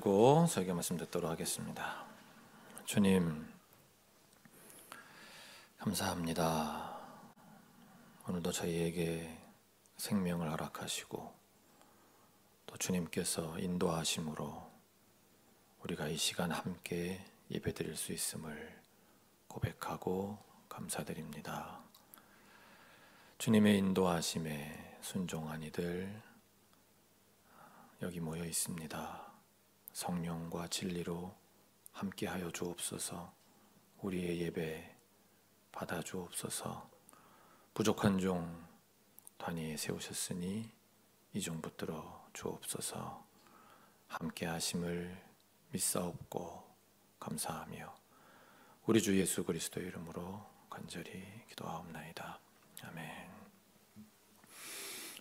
들고 저에게 말씀 듣도록 하겠습니다. 주님, 감사합니다. 오늘도 저희에게 생명을 허락하시고 또 주님께서 인도하심으로 우리가 이 시간 함께 예배드릴 수 있음을 고백하고 감사드립니다. 주님의 인도하심에 순종한 이들 여기 모여 있습니다. 성령과 진리로 함께하여 주옵소서. 우리의 예배 받아 주옵소서. 부족한 종 단위에 세우셨으니 이 종 붙들어 주옵소서. 함께하심을 믿사옵고 감사하며 우리 주 예수 그리스도의 이름으로 간절히 기도하옵나이다. 아멘.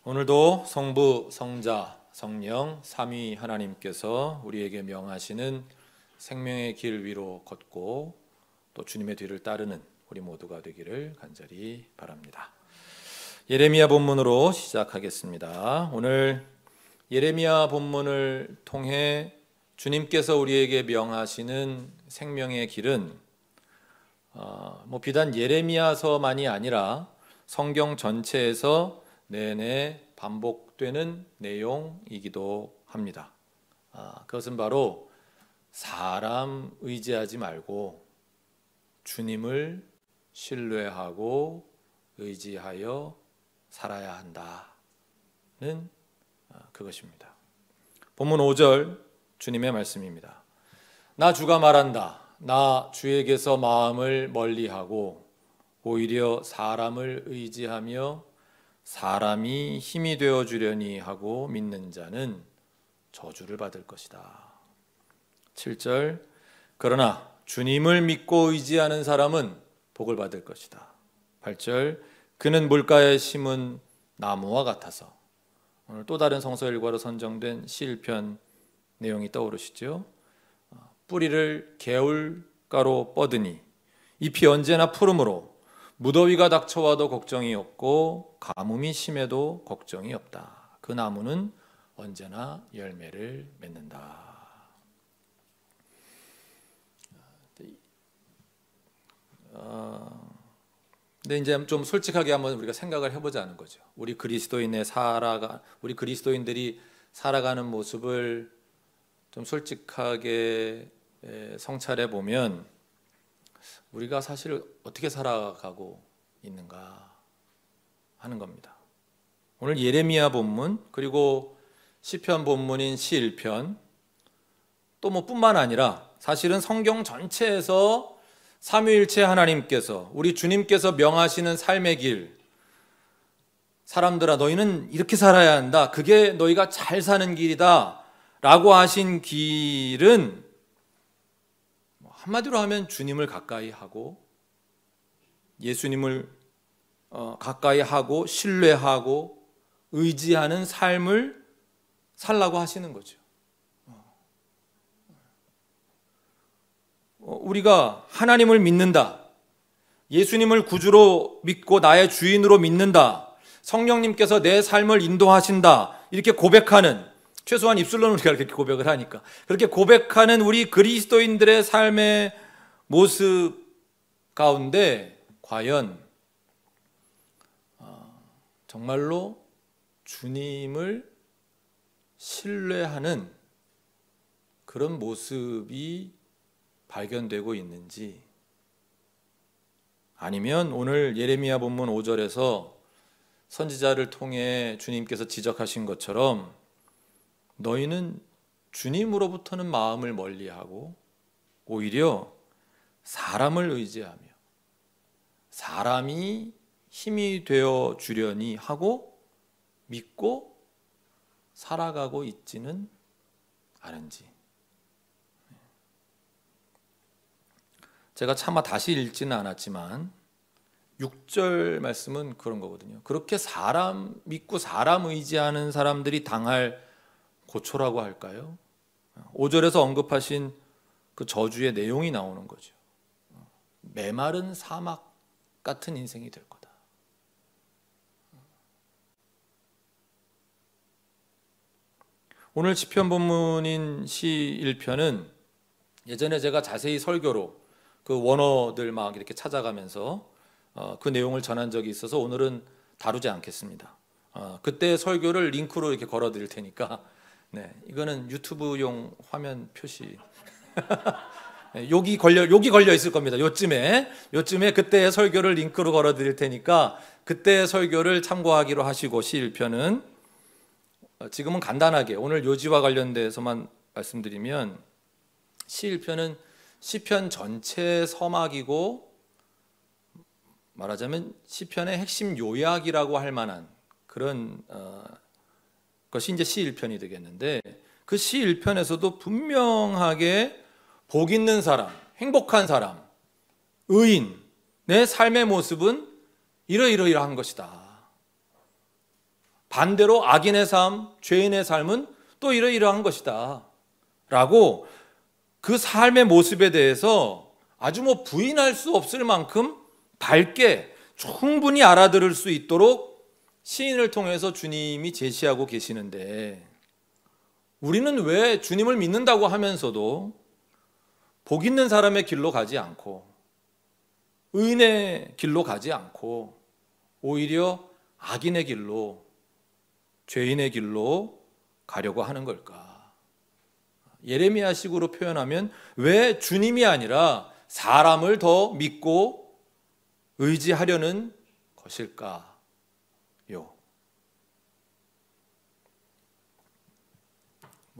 오늘도 성부, 성자, 성령 삼위 하나님께서 우리에게 명하시는 생명의 길 위로 걷고 또 주님의 뒤를 따르는 우리 모두가 되기를 간절히 바랍니다. 예레미야 본문으로 시작하겠습니다. 오늘 예레미야 본문을 통해 주님께서 우리에게 명하시는 생명의 길은 비단 예레미야서만이 아니라 성경 전체에서 내내 반복되는 내용이기도 합니다. 그것은 바로 사람 의지하지 말고 주님을 신뢰하고 의지하여 살아야 한다는 그것입니다. 본문 5절 주님의 말씀입니다. 나 주가 말한다. 나 주에게서 마음을 멀리하고 오히려 사람을 의지하며 사람이 힘이 되어 주려니 하고 믿는 자는 저주를 받을 것이다. 7절 그러나 주님을 믿고 의지하는 사람은 복을 받을 것이다. 8절 그는 물가에 심은 나무와 같아서. 오늘 또 다른 성서 일과로 선정된 시편 내용이 떠오르시죠. 뿌리를 개울가로 뻗으니 잎이 언제나 푸르므로 무더위가 닥쳐와도 걱정이 없고 가뭄이 심해도 걱정이 없다. 그 나무는 언제나 열매를 맺는다. 근데 이제 좀 솔직하게 한번 우리가 생각을 해보자는 거죠. 우리 그리스도인들이 살아가는 모습을 좀 솔직하게 성찰해 보면 우리가 사실 어떻게 살아가고 있는가 하는 겁니다. 오늘 예레미야 본문 그리고 시편 본문인 시일편 또 뿐만 아니라 사실은 성경 전체에서 삼위일체 하나님께서 우리 주님께서 명하시는 삶의 길, 사람들아 너희는 이렇게 살아야 한다, 그게 너희가 잘 사는 길이다 라고 하신 길은 한마디로 하면 주님을 가까이 하고 예수님을 가까이 하고 신뢰하고 의지하는 삶을 살라고 하시는 거죠. 우리가 하나님을 믿는다, 예수님을 구주로 믿고 나의 주인으로 믿는다, 성령님께서 내 삶을 인도하신다 이렇게 고백하는, 최소한 입술로는 우리가 그렇게 고백을 하니까 그렇게 고백하는 우리 그리스도인들의 삶의 모습 가운데 과연 정말로 주님을 신뢰하는 그런 모습이 발견되고 있는지, 아니면 오늘 예레미야 본문 5절에서 선지자를 통해 주님께서 지적하신 것처럼 너희는 주님으로부터는 마음을 멀리하고 오히려 사람을 의지하며 사람이 힘이 되어 주려니 하고 믿고 살아가고 있지는 않은지. 제가 차마 다시 읽지는 않았지만 6절 말씀은 그런 거거든요. 그렇게 사람 믿고 사람 의지하는 사람들이 당할 고초라고 할까요? 5절에서 언급하신 그 저주의 내용이 나오는 거죠. 메마른 사막 같은 인생이 될 거다. 오늘 시편 본문인 시 1편은 예전에 제가 자세히 설교로 그 원어들 막 이렇게 찾아가면서 그 내용을 전한 적이 있어서 오늘은 다루지 않겠습니다. 그때 설교를 링크로 이렇게 걸어 드릴 테니까, 네, 이거는 유튜브용 화면 표시. 여기 걸려 있을 겁니다. 요쯤에 그때의 설교를 링크로 걸어 드릴 테니까 그때의 설교를 참고하기로 하시고, 시 1편은 지금은 간단하게 오늘 요지와 관련돼서만 말씀드리면, 시 1편은 시편 전체의 서막이고 말하자면 시편의 핵심 요약이라고 할 만한 그런 것이 이제 시 1편이 되겠는데, 그 시 1편에서도 분명하게 복 있는 사람, 행복한 사람, 의인, 내 삶의 모습은 이러이러한 것이다. 반대로 악인의 삶, 죄인의 삶은 또 이러이러한 것이다 라고 그 삶의 모습에 대해서 아주 부인할 수 없을 만큼 밝게 충분히 알아들을 수 있도록 시인을 통해서 주님이 제시하고 계시는데, 우리는 왜 주님을 믿는다고 하면서도 복 있는 사람의 길로 가지 않고 의인의 길로 가지 않고 오히려 악인의 길로, 죄인의 길로 가려고 하는 걸까? 예레미야식으로 표현하면 왜 주님이 아니라 사람을 더 믿고 의지하려는 것일까요?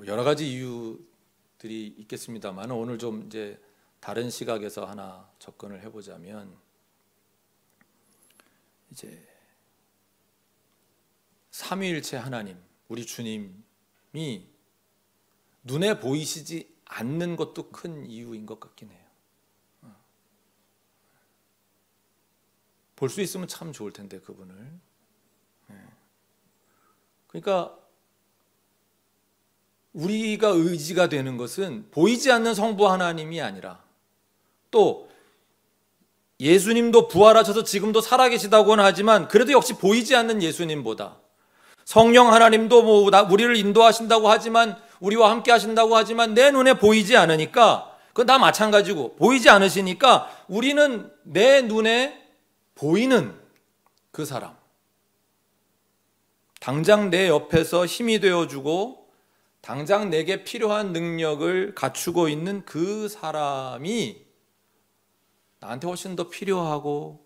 여러 가지 이유들이 있겠습니다만 오늘 좀 이제 다른 시각에서 하나 접근을 해보자면, 이제 삼위일체 하나님, 우리 주님이 눈에 보이시지 않는 것도 큰 이유인 것 같긴 해요. 볼 수 있으면 참 좋을 텐데 그분을. 그러니까 우리가 의지가 되는 것은 보이지 않는 성부 하나님이 아니라, 또 예수님도 부활하셔서 지금도 살아계시다고는 하지만 그래도 역시 보이지 않는 예수님보다, 성령 하나님도 우리를 인도하신다고 하지만, 우리와 함께 하신다고 하지만 내 눈에 보이지 않으니까, 그건 다 마찬가지고 보이지 않으시니까 우리는 내 눈에 보이는 그 사람, 당장 내 옆에서 힘이 되어주고 당장 내게 필요한 능력을 갖추고 있는 그 사람이 나한테 훨씬 더 필요하고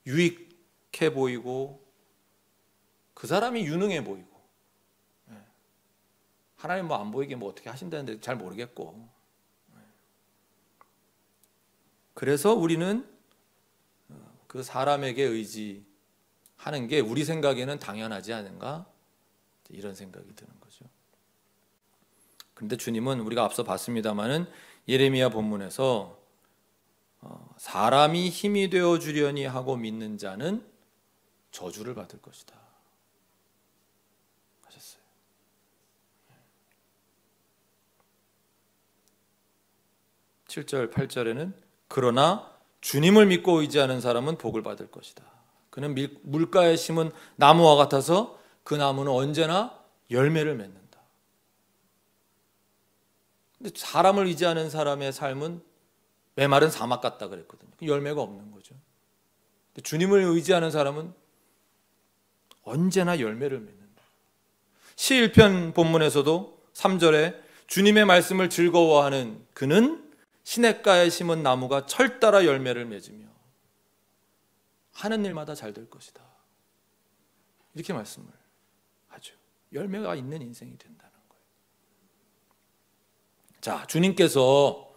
유익해 보이고 그 사람이 유능해 보이고, 하나님 안 보이게 어떻게 하신다는데 잘 모르겠고, 그래서 우리는 그 사람에게 의지하는 게 우리 생각에는 당연하지 않은가, 이런 생각이 드는 거죠. 그런데 주님은 우리가 앞서 봤습니다마는 예레미야 본문에서 사람이 힘이 되어 주려니 하고 믿는 자는 저주를 받을 것이다 하셨어요. 7절 8절에는 그러나 주님을 믿고 의지하는 사람은 복을 받을 것이다. 그는 물가에 심은 나무와 같아서 그 나무는 언제나 열매를 맺는다. 근데 사람을 의지하는 사람의 삶은 메마른 사막 같다 그랬거든요. 열매가 없는 거죠. 근데 주님을 의지하는 사람은 언제나 열매를 맺는다. 시 1편 본문에서도 3절에 주님의 말씀을 즐거워하는 그는 시냇가에 심은 나무가 철따라 열매를 맺으며 하는 일마다 잘 될 것이다, 이렇게 말씀을 하죠. 열매가 있는 인생이 된다는 거예요. 자, 주님께서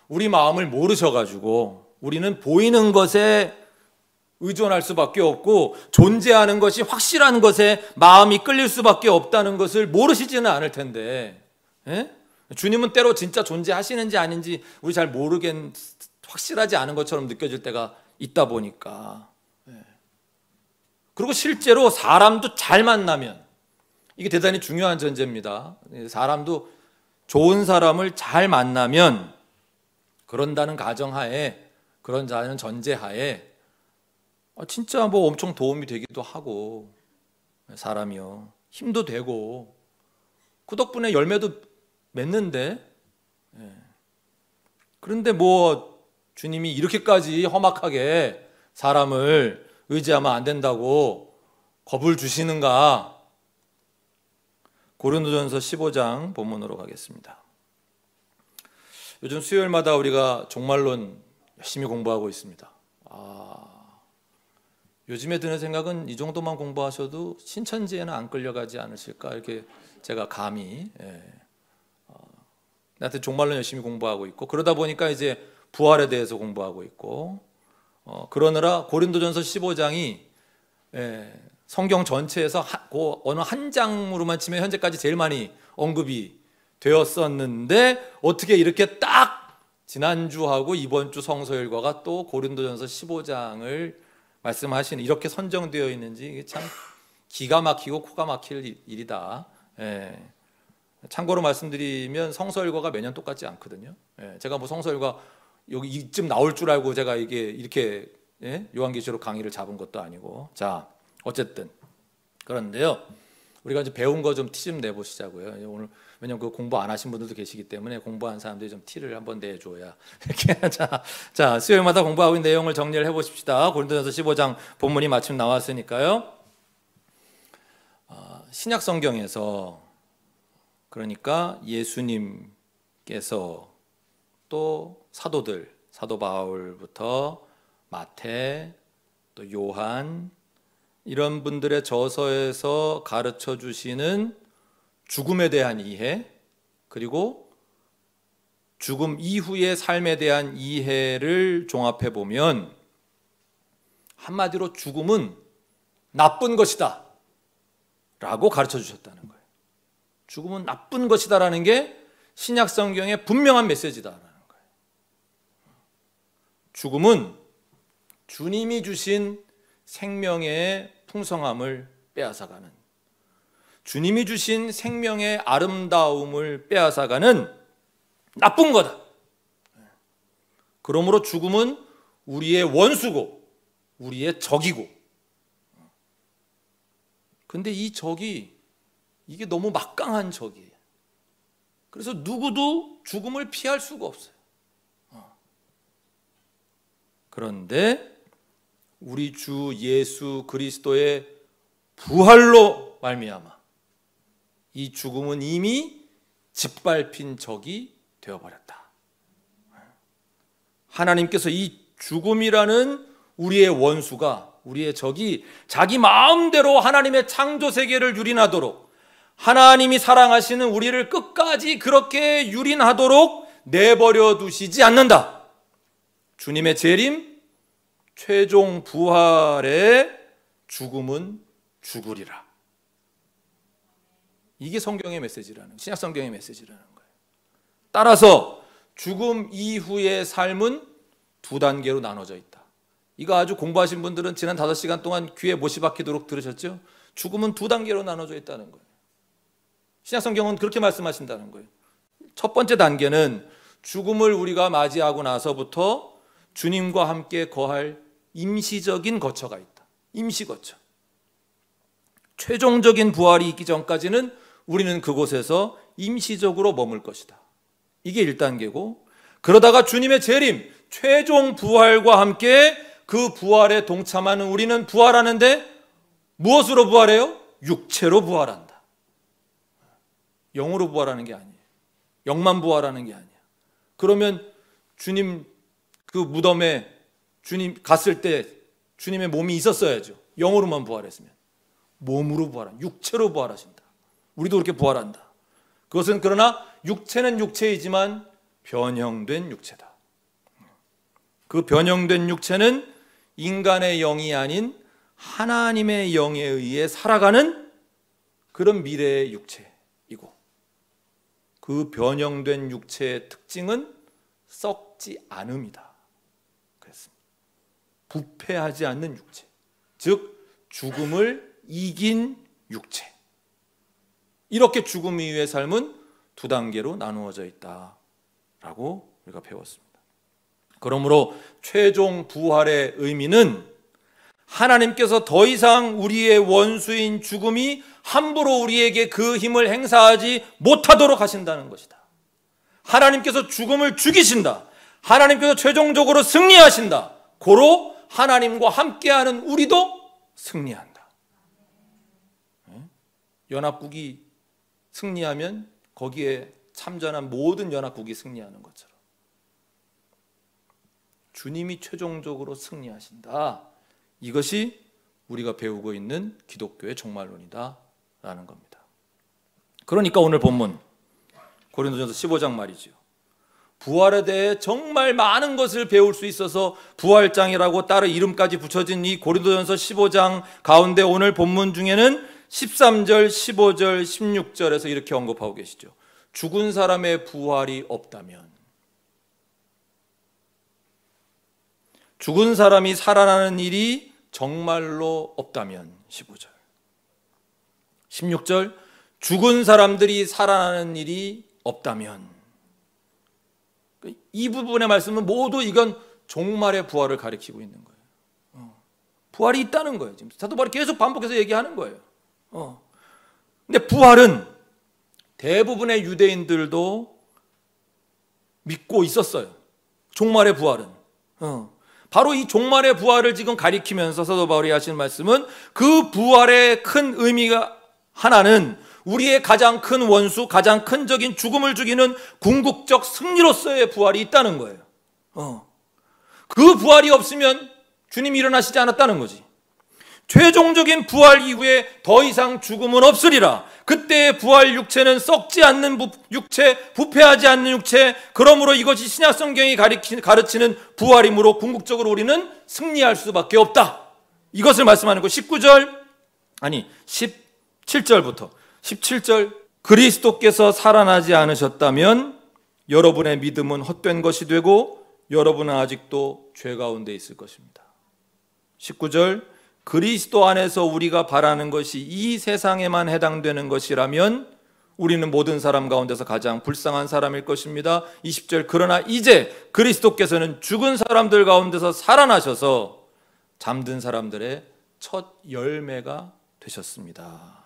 우리 마음을 모르셔가지고 우리는 보이는 것에 의존할 수밖에 없고 존재하는 것이 확실한 것에 마음이 끌릴 수밖에 없다는 것을 모르시지는 않을 텐데, 주님은 때로 진짜 존재하시는지 아닌지 우리 잘 확실하지 않은 것처럼 느껴질 때가 있다 보니까, 그리고 실제로 사람도 잘 만나면, 이게 대단히 중요한 전제입니다. 사람도 좋은 사람을 잘 만나면, 그런다는 가정하에, 그런다는 전제하에 진짜 엄청 도움이 되기도 하고, 사람이요 힘도 되고 그 덕분에 열매도 맺는데, 그런데 뭐 주님이 이렇게까지 험악하게 사람을 의지하면 안 된다고 겁을 주시는가? 고린도전서 15장 본문으로 가겠습니다. 요즘 수요일마다 우리가 종말론 열심히 공부하고 있습니다. 요즘에 드는 생각은 이 정도만 공부하셔도 신천지에는 안 끌려가지 않으실까, 이렇게 제가 감히 나한테 종말론 열심히 공부하고 있고, 그러다 보니까 이제 부활에 대해서 공부하고 있고, 그러느라 고린도전서 15장이 성경 전체에서 어느 한 장으로만 치면 현재까지 제일 많이 언급이 되었었는데, 어떻게 이렇게 딱 지난주하고 이번 주 성서일과가 또 고린도전서 15장을 말씀하시는, 이렇게 선정되어 있는지 이게 참 기가 막히고 코가 막힐 일이다. 참고로 말씀드리면 성서일과가 매년 똑같지 않거든요. 제가 뭐 성서일과 여기 이쯤 나올 줄 알고 제가 이게 이렇게 요한계시록 강의를 잡은 것도 아니고. 자, 어쨌든 그런데요, 우리가 이제 배운 거 좀 티 좀 내보시자고요. 오늘 왜냐면 그 공부 안 하신 분들도 계시기 때문에 공부한 사람들이 좀 티를 한번 내줘야 이렇게. 자, 수요일마다 공부하고 있는 내용을 정리를 해보십시다. 고린도전서 15장 본문이 마침 나왔으니까요. 신약 성경에서, 그러니까 예수님께서 또 사도들, 사도 바울부터 마태, 또 요한, 이런 분들의 저서에서 가르쳐 주시는 죽음에 대한 이해, 그리고 죽음 이후의 삶에 대한 이해를 종합해 보면 한마디로 죽음은 나쁜 것이다 라고 가르쳐 주셨다는 거예요. 죽음은 나쁜 것이다 라는 게 신약 성경의 분명한 메시지다라는 거예요. 죽음은 주님이 주신 생명의 풍성함을 빼앗아가는, 주님이 주신 생명의 아름다움을 빼앗아가는 나쁜 거다. 그러므로 죽음은 우리의 원수고 우리의 적이고, 근데 이 적이 이게 너무 막강한 적이에요. 그래서 누구도 죽음을 피할 수가 없어요. 그런데 우리 주 예수 그리스도의 부활로 말미암아 이 죽음은 이미 짓밟힌 적이 되어버렸다. 하나님께서 이 죽음이라는 우리의 원수가, 우리의 적이 자기 마음대로 하나님의 창조 세계를 유린하도록, 하나님이 사랑하시는 우리를 끝까지 그렇게 유린하도록 내버려 두시지 않는다. 주님의 재림, 최종 부활의 죽음은 죽으리라. 이게 성경의 메시지라는, 신약 성경의 메시지라는 거예요. 따라서 죽음 이후의 삶은 두 단계로 나눠져 있다. 이거 아주 공부하신 분들은 지난 5시간 동안 귀에 못이 박히도록 들으셨죠? 죽음은 두 단계로 나눠져 있다는 거예요. 신약 성경은 그렇게 말씀하신다는 거예요. 첫 번째 단계는 죽음을 우리가 맞이하고 나서부터 주님과 함께 거할 임시적인 거처가 있다. 임시 거처. 최종적인 부활이 있기 전까지는 우리는 그곳에서 임시적으로 머물 것이다. 이게 1단계고, 그러다가 주님의 재림, 최종 부활과 함께 그 부활에 동참하는 우리는 부활하는데 무엇으로 부활해요? 육체로 부활한다. 영으로 부활하는 게 아니에요. 영만 부활하는 게 아니야. 그러면 주님 그 무덤에 주님 갔을 때 주님의 몸이 있었어야죠. 영으로만 부활했으면. 몸으로 부활한, 육체로 부활하신다. 우리도 그렇게 부활한다. 그것은 그러나 육체는 육체이지만 변형된 육체다. 그 변형된 육체는 인간의 영이 아닌 하나님의 영에 의해 살아가는 그런 미래의 육체이고, 그 변형된 육체의 특징은 썩지 않음이다. 그랬습니다. 부패하지 않는 육체, 즉 죽음을 이긴 육체. 이렇게 죽음 이후의 삶은 두 단계로 나누어져 있다라고 우리가 배웠습니다. 그러므로 최종 부활의 의미는 하나님께서 더 이상 우리의 원수인 죽음이 함부로 우리에게 그 힘을 행사하지 못하도록 하신다는 것이다. 하나님께서 죽음을 죽이신다. 하나님께서 최종적으로 승리하신다. 고로 하나님과 함께하는 우리도 승리한다. 연합국이 승리하면 거기에 참전한 모든 연합국이 승리하는 것처럼 주님이 최종적으로 승리하신다. 이것이 우리가 배우고 있는 기독교의 종말론이다 라는 겁니다. 그러니까 오늘 본문 고린도전서 15장 말이죠. 부활에 대해 정말 많은 것을 배울 수 있어서 부활장이라고 따로 이름까지 붙여진 이 고린도전서 15장 가운데 오늘 본문 중에는 13절, 15절, 16절에서 이렇게 언급하고 계시죠. 죽은 사람의 부활이 없다면, 죽은 사람이 살아나는 일이 정말로 없다면, 15절. 16절, 죽은 사람들이 살아나는 일이 없다면. 이 부분의 말씀은 모두 이건 종말의 부활을 가리키고 있는 거예요. 부활이 있다는 거예요. 지금 사도 바울이 계속 반복해서 얘기하는 거예요. 근데 부활은 대부분의 유대인들도 믿고 있었어요. 종말의 부활은. 바로 이 종말의 부활을 지금 가리키면서 사도 바울이 하시는 말씀은 그 부활의 큰 의미가 하나는 우리의 가장 큰 원수, 가장 큰 적인 죽음을 죽이는 궁극적 승리로서의 부활이 있다는 거예요. 그 부활이 없으면 주님이 일어나시지 않았다는 거지. 최종적인 부활 이후에 더 이상 죽음은 없으리라. 그때의 부활 육체는 썩지 않는 육체, 부패하지 않는 육체, 그러므로 이것이 신약 성경이 가르치는 부활이므로 궁극적으로 우리는 승리할 수밖에 없다. 이것을 말씀하는 거. 17절부터 17절, 그리스도께서 살아나지 않으셨다면 여러분의 믿음은 헛된 것이 되고 여러분은 아직도 죄 가운데 있을 것입니다. 19절, 그리스도 안에서 우리가 바라는 것이 이 세상에만 해당되는 것이라면 우리는 모든 사람 가운데서 가장 불쌍한 사람일 것입니다. 20절, 그러나 이제 그리스도께서는 죽은 사람들 가운데서 살아나셔서 잠든 사람들의 첫 열매가 되셨습니다.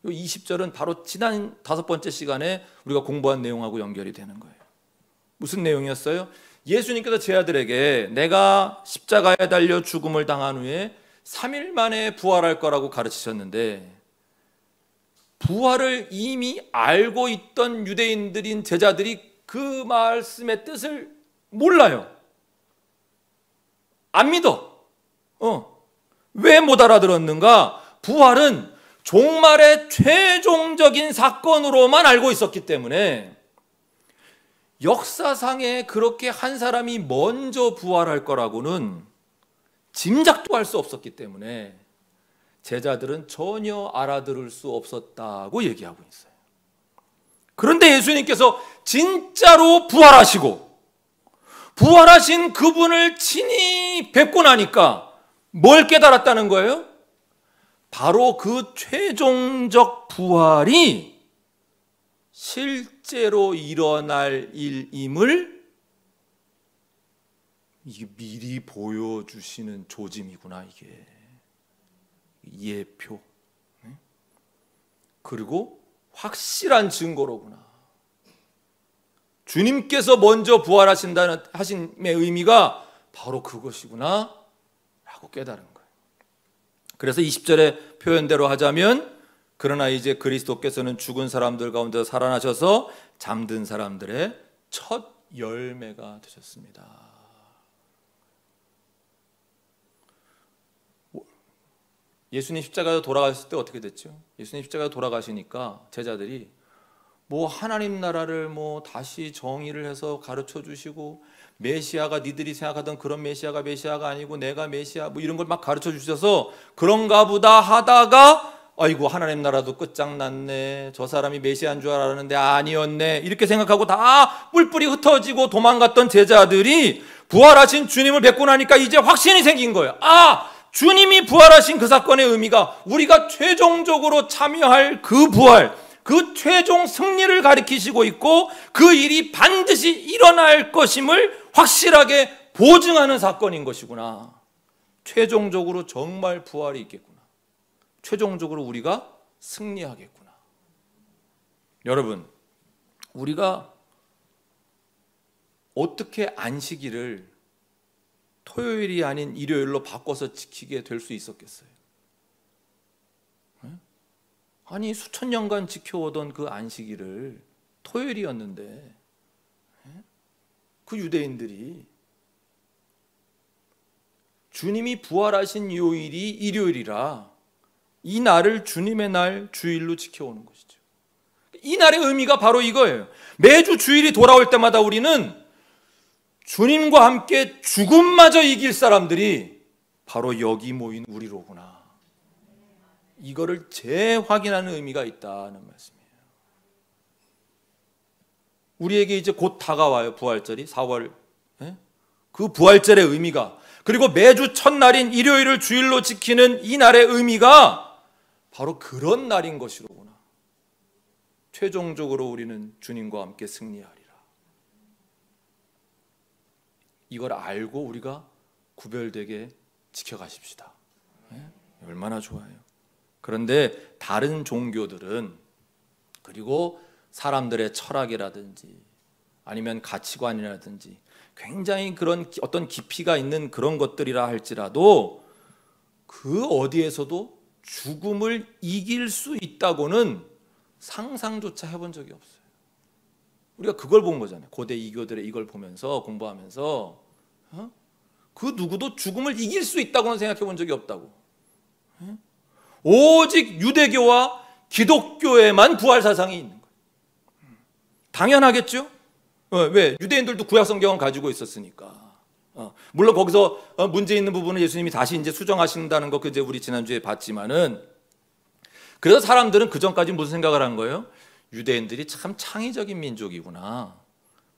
20절은 바로 지난 5번째 시간에 우리가 공부한 내용하고 연결이 되는 거예요. 무슨 내용이었어요? 예수님께서 제 아들에게 내가 십자가에 달려 죽음을 당한 후에 3일 만에 부활할 거라고 가르치셨는데, 부활을 이미 알고 있던 유대인들인 제자들이 그 말씀의 뜻을 몰라요. 안 믿어. 왜 못 알아들었는가? 부활은 종말의 최종적인 사건으로만 알고 있었기 때문에, 역사상에 그렇게 한 사람이 먼저 부활할 거라고는 짐작도 할 수 없었기 때문에 제자들은 전혀 알아들을 수 없었다고 얘기하고 있어요. 그런데 예수님께서 진짜로 부활하시고 부활하신 그분을 친히 뵙고 나니까 뭘 깨달았다는 거예요? 바로 그 최종적 부활이 실제로 일어날 일임을 이게 미리 보여주시는 조짐이구나, 이게 예표. 그리고 확실한 증거로구나. 주님께서 먼저 부활하신다는 하심의 의미가 바로 그것이구나 라고 깨달은 거예요. 그래서 20절의 표현대로 하자면, 그러나 이제 그리스도께서는 죽은 사람들 가운데 살아나셔서 잠든 사람들의 첫 열매가 되셨습니다. 예수님 십자가에 돌아가셨을 때 어떻게 됐죠? 예수님 십자가에 돌아가시니까 제자들이 하나님 나라를 다시 정의를 해서 가르쳐 주시고, 메시아가 니들이 생각하던 그런 메시아가 아니고 내가 메시아 이런 걸 막 가르쳐 주셔서 그런가 보다 하다가, 아이고 하나님 나라도 끝장났네, 저 사람이 메시아인 줄 알았는데 아니었네, 이렇게 생각하고 다 뿔뿔이 흩어지고 도망갔던 제자들이 부활하신 주님을 뵙고 나니까 이제 확신이 생긴 거예요. 주님이 부활하신 그 사건의 의미가 우리가 최종적으로 참여할 그 부활, 그 최종 승리를 가리키시고 있고, 그 일이 반드시 일어날 것임을 확실하게 보증하는 사건인 것이구나. 최종적으로 정말 부활이 있겠구나. 최종적으로 우리가 승리하겠구나. 여러분, 우리가 어떻게 안식일을 토요일이 아닌 일요일로 바꿔서 지키게 될 수 있었겠어요? 아니, 수천 년간 지켜오던 그 안식일을 토요일이었는데 그 유대인들이 주님이 부활하신 요일이 일요일이라 이 날을 주님의 날 주일로 지켜오는 것이죠. 이 날의 의미가 바로 이거예요. 매주 주일이 돌아올 때마다 우리는 주님과 함께 죽음마저 이길 사람들이 바로 여기 모인 우리로구나. 이거를 재확인하는 의미가 있다는 말씀이에요. 우리에게 이제 곧 다가와요. 부활절이 4월. 그 부활절의 의미가, 그리고 매주 첫날인 일요일을 주일로 지키는 이 날의 의미가 바로 그런 날인 것이로구나. 최종적으로 우리는 주님과 함께 승리하리라. 이걸 알고 우리가 구별되게 지켜가십시다. 얼마나 좋아요. 그런데 다른 종교들은, 그리고 사람들의 철학이라든지 아니면 가치관이라든지 굉장히 그런 어떤 깊이가 있는 그런 것들이라 할지라도 그 어디에서도 죽음을 이길 수 있다고는 상상조차 해본 적이 없어요. 우리가 그걸 본 거잖아요. 고대 이교들의 이걸 보면서 공부하면서 그 누구도 죽음을 이길 수 있다고는 생각해 본 적이 없다고. 오직 유대교와 기독교에만 부활 사상이 있는 거예요. 당연하겠죠? 왜? 유대인들도 구약 성경을 가지고 있었으니까. 물론 거기서 문제 있는 부분은 예수님이 다시 이제 수정하신다는 거 이제 우리 지난주에 봤지만은, 그래서 사람들은 그 전까지 무슨 생각을 한 거예요? 유대인들이 참 창의적인 민족이구나.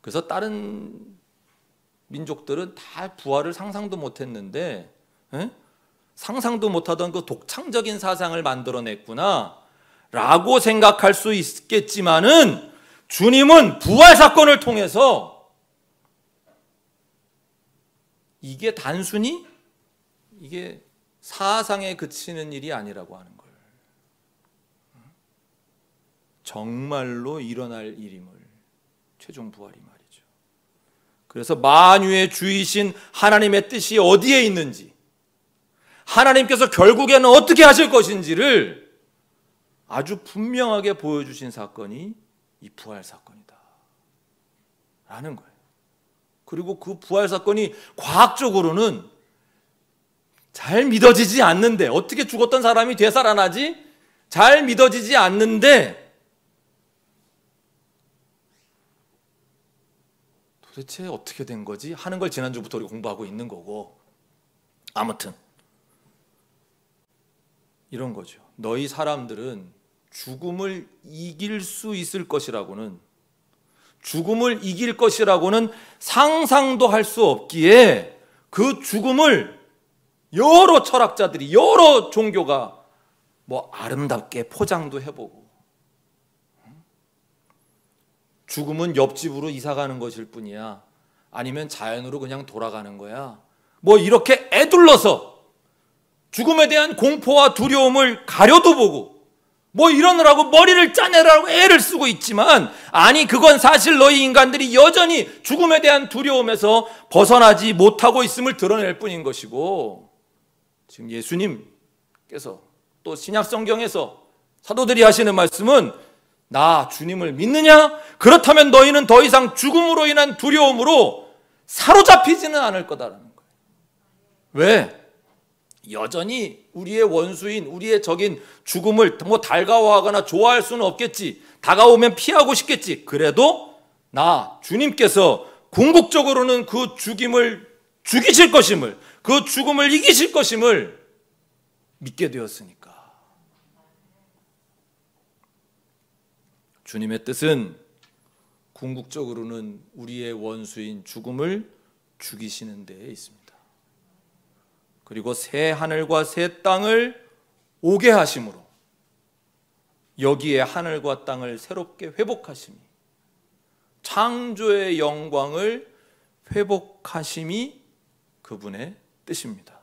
그래서 다른 민족들은 다 부활을 상상도 못했는데, 상상도 못하던 그 독창적인 사상을 만들어냈구나 라고 생각할 수 있겠지만은, 주님은 부활 사건을 통해서 이게 단순히 이게 사상에 그치는 일이 아니라고 하는 거예요. 정말로 일어날 일임을, 최종 부활이 말이죠. 그래서 만유의 주이신 하나님의 뜻이 어디에 있는지, 하나님께서 결국에는 어떻게 하실 것인지를 아주 분명하게 보여주신 사건이 이 부활 사건이다 라는 거예요. 그리고 그 부활 사건이 과학적으로는 잘 믿어지지 않는데, 어떻게 죽었던 사람이 되살아나지? 잘 믿어지지 않는데 도대체 어떻게 된 거지? 하는 걸 지난주부터 우리 공부하고 있는 거고, 아무튼 이런 거죠. 너희 사람들은 죽음을 이길 수 있을 것이라고는, 죽음을 이길 것이라고는 상상도 할 수 없기에 그 죽음을 여러 철학자들이, 여러 종교가 뭐 아름답게 포장도 해보고, 죽음은 옆집으로 이사 가는 것일 뿐이야, 아니면 자연으로 그냥 돌아가는 거야, 뭐 이렇게 애둘러서 죽음에 대한 공포와 두려움을 가려도 보고 뭐 이러느라고 머리를 짜내라고 애를 쓰고 있지만, 아니 그건 사실 너희 인간들이 여전히 죽음에 대한 두려움에서 벗어나지 못하고 있음을 드러낼 뿐인 것이고, 지금 예수님께서 또 신약 성경에서 사도들이 하시는 말씀은, 나 주님을 믿느냐? 그렇다면 너희는 더 이상 죽음으로 인한 두려움으로 사로잡히지는 않을 거다라는 거예요. 왜? 여전히 우리의 원수인, 우리의 적인 죽음을 뭐 달가워하거나 좋아할 수는 없겠지. 다가오면 피하고 싶겠지. 그래도 나 주님께서 궁극적으로는 그 죽임을 죽이실 것임을, 그 죽음을 이기실 것임을 믿게 되었으니까. 주님의 뜻은 궁극적으로는 우리의 원수인 죽음을 죽이시는 데에 있습니다. 그리고 새 하늘과 새 땅을 오게 하심으로 여기에 하늘과 땅을 새롭게 회복하심이, 창조의 영광을 회복하심이 그분의 뜻입니다.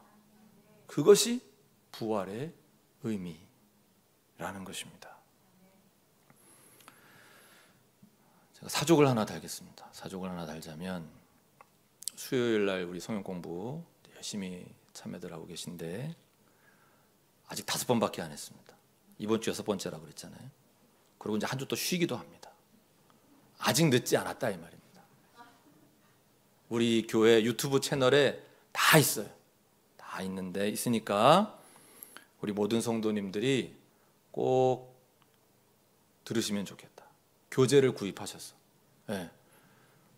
그것이 부활의 의미라는 것입니다. 제가 사족을 하나 달겠습니다. 사족을 하나 달자면, 수요일 날 우리 성경 공부 열심히 참여들 하고 계신데 아직 5번밖에 안 했습니다. 이번 주 6번째라고 그랬잖아요. 그리고 이제 한 주 또 쉬기도 합니다. 아직 늦지 않았다 이 말입니다. 우리 교회 유튜브 채널에 다 있어요. 다 있으니까 우리 모든 성도님들이 꼭 들으시면 좋겠다. 교재를 구입하셨어. 네.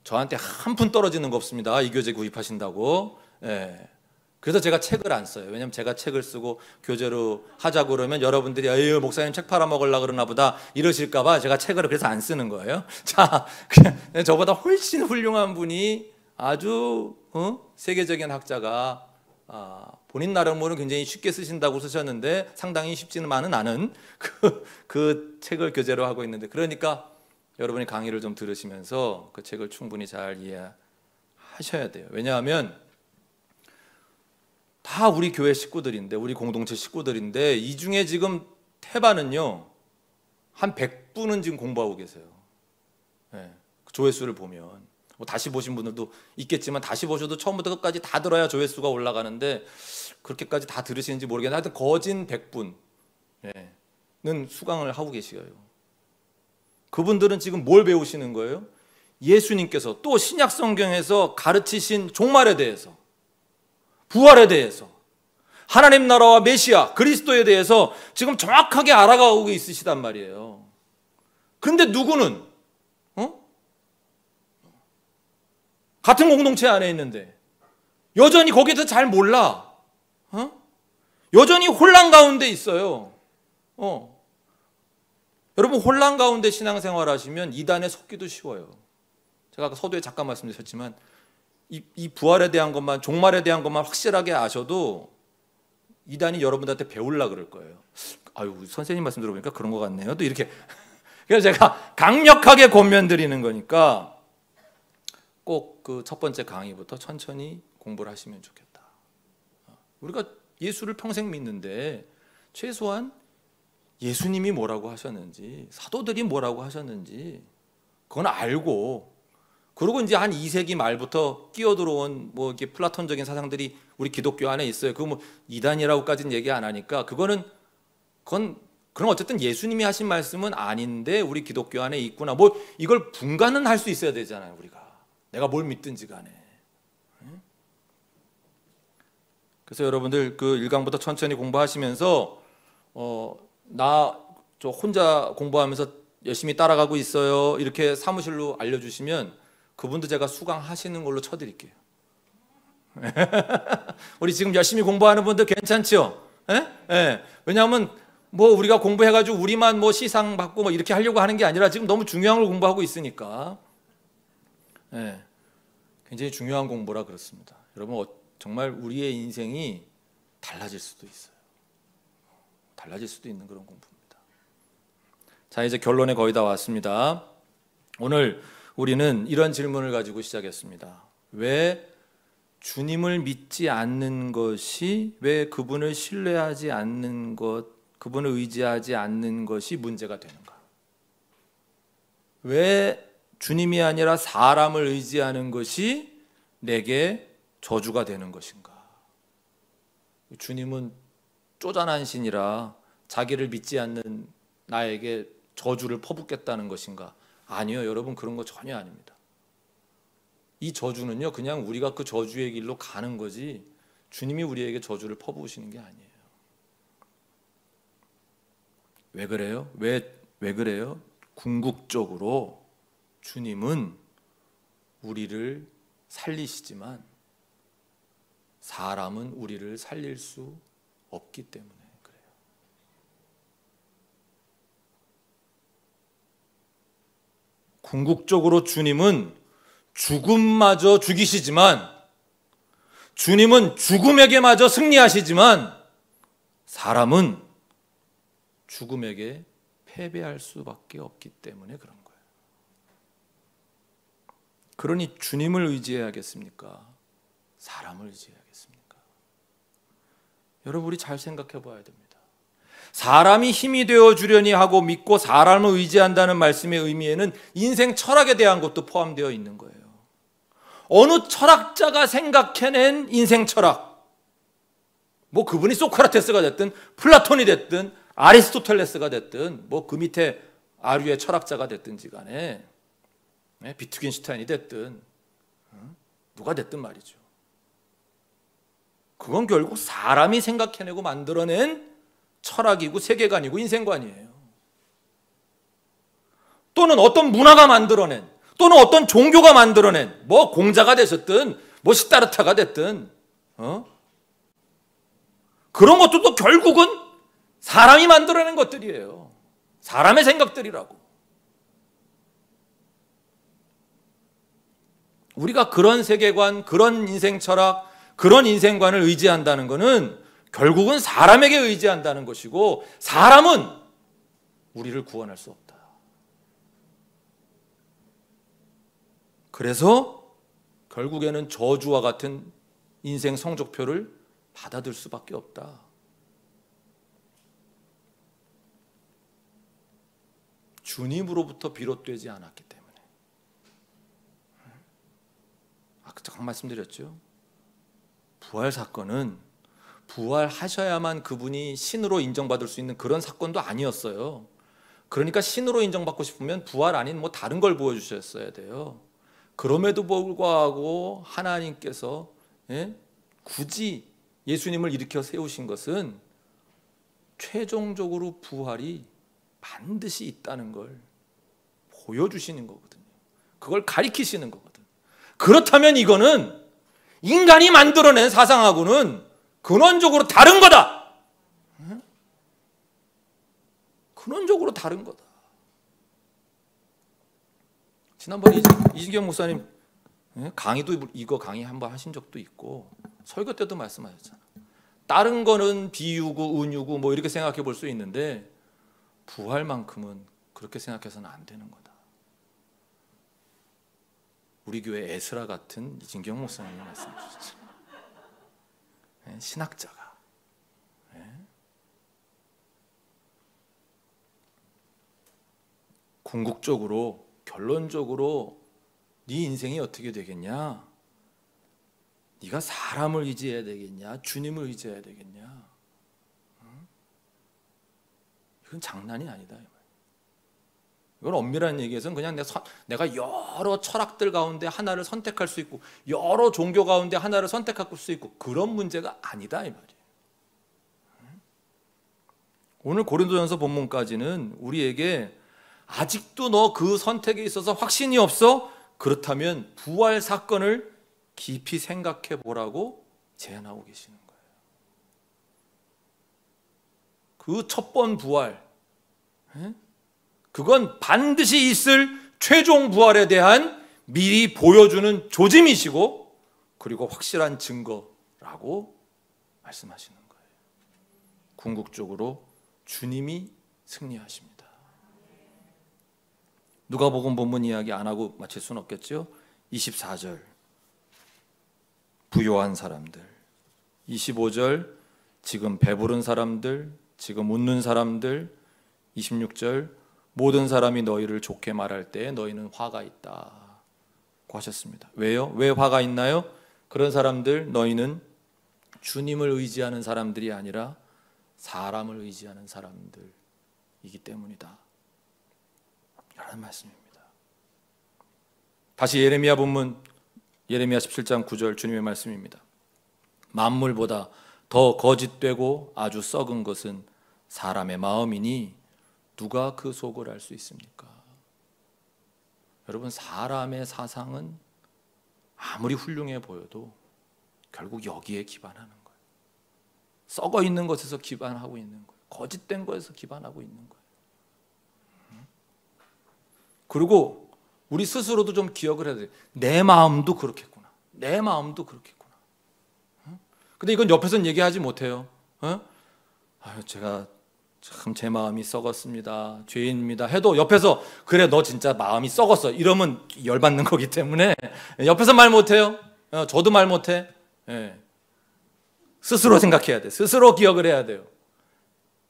저한테 한 푼 떨어지는 거 없습니다. 이 교재 구입하신다고. 네. 그래서 제가 책을 안 써요. 왜냐하면 제가 책을 쓰고 교재로 하자고 그러면 여러분들이 에휴 목사님 책 팔아먹으려고 그러나 보다 이러실까 봐 제가 책을 그래서 안 쓰는 거예요. 자, 그냥 저보다 훨씬 훌륭한 분이 아주 세계적인 학자가 본인 나름으로는 굉장히 쉽게 쓰신다고 쓰셨는데 상당히 쉽지만은 않은 그 책을 교재로 하고 있는데, 그러니까 여러분이 강의를 좀 들으시면서 그 책을 충분히 잘 이해하셔야 돼요. 왜냐하면 다 우리 교회 식구들인데, 우리 공동체 식구들인데, 이 중에 지금 태반은요 한 100분은 지금 공부하고 계세요. 네, 조회수를 보면 뭐 다시 보신 분들도 있겠지만 다시 보셔도 처음부터 끝까지 다 들어야 조회수가 올라가는데 그렇게까지 다 들으시는지 모르겠는데 하여튼 거진 100분은 수강을 하고 계시어요. 그분들은 지금 뭘 배우시는 거예요? 예수님께서 또 신약 성경에서 가르치신 종말에 대해서, 부활에 대해서, 하나님 나라와 메시아 그리스도에 대해서 지금 정확하게 알아가고 있으시단 말이에요. 그런데 누구는 같은 공동체 안에 있는데 여전히 거기에 대해서 잘 몰라. 여전히 혼란 가운데 있어요. 여러분, 혼란 가운데 신앙생활 하시면 이단에 섞기도 쉬워요. 제가 아까 서두에 잠깐 말씀드렸지만 이 부활에 대한 것만, 종말에 대한 것만 확실하게 아셔도 이단이 여러분들한테 배우려고 그럴 거예요. 아유, 선생님 말씀 들어보니까 그런 것 같네요. 또 이렇게. 그래서 제가 강력하게 권면드리는 거니까 꼭 그 첫 번째 강의부터 천천히 공부를 하시면 좋겠다. 우리가 예수를 평생 믿는데 최소한 예수님이 뭐라고 하셨는지, 사도들이 뭐라고 하셨는지 그건 알고, 그리고 이제 한 2세기 말부터 끼어들어온 뭐 이렇게 플라톤적인 사상들이 우리 기독교 안에 있어요. 그거 뭐 이단이라고까지는 얘기 안 하니까 그건 어쨌든 예수님이 하신 말씀은 아닌데 우리 기독교 안에 있구나. 뭐 이걸 분간은 할 수 있어야 되잖아요. 우리가 내가 뭘 믿든지 간에. 그래서 여러분들 그 1강부터 천천히 공부하시면서 저 혼자 공부하면서 열심히 따라가고 있어요 이렇게 사무실로 알려주시면 그분도 제가 수강하시는 걸로 쳐드릴게요. 우리 지금 열심히 공부하는 분들 괜찮죠? 왜냐하면 뭐 우리가 공부해가지고 우리만 뭐 시상 받고 뭐 이렇게 하려고 하는 게 아니라 지금 너무 중요한 걸 공부하고 있으니까 굉장히 중요한 공부라 그렇습니다. 여러분, 정말 우리의 인생이 달라질 수도 있어요. 달라질 수도 있는 그런 공부입니다. 자, 이제 결론에 거의 다 왔습니다. 오늘 우리는 이런 질문을 가지고 시작했습니다. 왜 주님을 믿지 않는 것이, 왜 그분을 신뢰하지 않는 것, 그분을 의지하지 않는 것이 문제가 되는가? 왜 주님이 아니라 사람을 의지하는 것이 내게 저주가 되는 것인가? 주님은 쪼잔한 신이라 자기를 믿지 않는 나에게 저주를 퍼붓겠다는 것인가? 아니요, 여러분, 그런 거 전혀 아닙니다. 이 저주는요, 그냥 우리가 그 저주의 길로 가는 거지 주님이 우리에게 저주를 퍼부으시는 게 아니에요. 왜 그래요? 왜 그래요? 궁극적으로 주님은 우리를 살리시지만 사람은 우리를 살릴 수 없기 때문에 그래요. 궁극적으로 주님은 죽음마저 죽이시지만, 주님은 죽음에게마저 승리하시지만 사람은 죽음에게 패배할 수밖에 없기 때문에 그런 거예요. 그러니 주님을 의지해야겠습니까? 사람을 의지해야겠습니까? 여러분, 우리 잘 생각해 봐야 됩니다. 사람이 힘이 되어 주려니 하고 믿고 사람을 의지한다는 말씀의 의미에는 인생 철학에 대한 것도 포함되어 있는 거예요. 어느 철학자가 생각해낸 인생 철학, 뭐 그분이 소크라테스가 됐든 플라톤이 됐든 아리스토텔레스가 됐든 뭐 그 밑에 아류의 철학자가 됐든지 간에 비트겐슈타인이 됐든 누가 됐든 말이죠. 그건 결국 사람이 생각해내고 만들어낸 철학이고 세계관이고 인생관이에요. 또는 어떤 문화가 만들어낸, 또는 어떤 종교가 만들어낸, 뭐 공자가 되셨든 뭐 시다르타가 됐든 그런 것들도 결국은 사람이 만들어낸 것들이에요. 사람의 생각들이라고. 우리가 그런 세계관, 그런 인생 철학, 그런 인생관을 의지한다는 것은 결국은 사람에게 의지한다는 것이고, 사람은 우리를 구원할 수 없다. 그래서 결국에는 저주와 같은 인생 성적표를 받아들 수밖에 없다. 주님으로부터 비롯되지 않았기 때문에. 아까 잠깐 말씀드렸죠. 부활 사건은 부활하셔야만 그분이 신으로 인정받을 수 있는 그런 사건도 아니었어요. 그러니까 신으로 인정받고 싶으면 부활 아닌 뭐 다른 걸 보여주셨어야 돼요. 그럼에도 불구하고 하나님께서 굳이 예수님을 일으켜 세우신 것은 최종적으로 부활이 반드시 있다는 걸 보여주시는 거거든요. 그걸 가리키시는 거거든. 그렇다면 이거는 인간이 만들어낸 사상하고는 근원적으로 다른 거다. 근원적으로 다른 거다. 지난번에 이진경 목사님 강의도 이거 강의 한번 하신 적도 있고 설교 때도 말씀하셨잖아. 다른 거는 비유고 은유고 뭐 이렇게 생각해 볼 수 있는데 부활만큼은 그렇게 생각해서는 안 되는 거다. 우리 교회 에스라 같은 이진경 목사님이 말씀해 주셨죠. 신학자가 궁극적으로 결론적으로 네 인생이 어떻게 되겠냐? 네가 사람을 의지해야 되겠냐? 주님을 의지해야 되겠냐? 이건 장난이 아니다. 이건 엄밀한 얘기에서는 그냥 내가 여러 철학들 가운데 하나를 선택할 수 있고 여러 종교 가운데 하나를 선택할 수 있고 그런 문제가 아니다 이 말이에요. 오늘 고린도전서 본문까지는 우리에게 아직도 너 그 선택에 있어서 확신이 없어? 그렇다면 부활 사건을 깊이 생각해 보라고 제안하고 계시는 거예요. 그 첫 번 부활, 그건 반드시 있을 최종 부활에 대한 미리 보여주는 조짐이시고 그리고 확실한 증거라고 말씀하시는 거예요. 궁극적으로 주님이 승리하십니다. 누가복음 본문 이야기 안 하고 마칠 수는 없겠죠. 24절 부요한 사람들, 25절 지금 배부른 사람들, 지금 웃는 사람들, 26절 모든 사람이 너희를 좋게 말할 때 너희는 화가 있다고 하셨습니다. 왜요? 왜 화가 있나요? 그런 사람들, 너희는 주님을 의지하는 사람들이 아니라 사람을 의지하는 사람들이기 때문이다 라는 말씀입니다. 다시 예레미야 본문, 예레미야 17장 9절 주님의 말씀입니다. 만물보다 더 거짓되고 아주 썩은 것은 사람의 마음이니 누가 그 속을 알 수 있습니까? 여러분, 사람의 사상은 아무리 훌륭해 보여도 결국 여기에 기반하는 거예요. 썩어 있는 것에서 기반하고 있는 거예요. 거짓된 것에서 기반하고 있는 거예요. 그리고 우리 스스로도 좀 기억을 해야 돼요. 내 마음도 그렇겠구나. 내 마음도 그렇겠구나. 근데 이건 옆에서는 얘기하지 못해요. 제가 참 제 마음이 썩었습니다. 죄인입니다. 해도 옆에서 그래 너 진짜 마음이 썩었어. 이러면 열받는 거기 때문에 옆에서 말 못해요. 저도 말 못해. 스스로 생각해야 돼. 스스로 기억을 해야 돼요.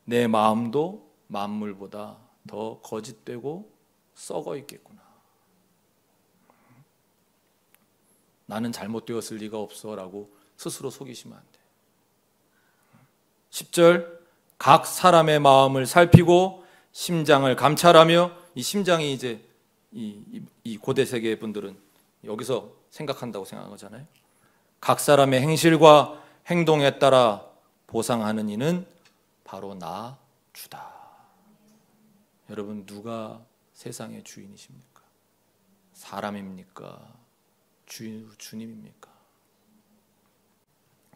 내 마음도 만물보다 더 거짓되고 썩어 있겠구나. 나는 잘못되었을 리가 없어 라고 스스로 속이시면 안 돼. 10절, 각 사람의 마음을 살피고 심장을 감찰하며, 이 심장이 이제 이 고대 세계 분들은 여기서 생각한다고 생각한 거잖아요. 각 사람의 행실과 행동에 따라 보상하는 이는 바로 나 주다. 여러분, 누가 세상의 주인이십니까? 사람입니까? 주님입니까?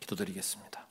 기도드리겠습니다.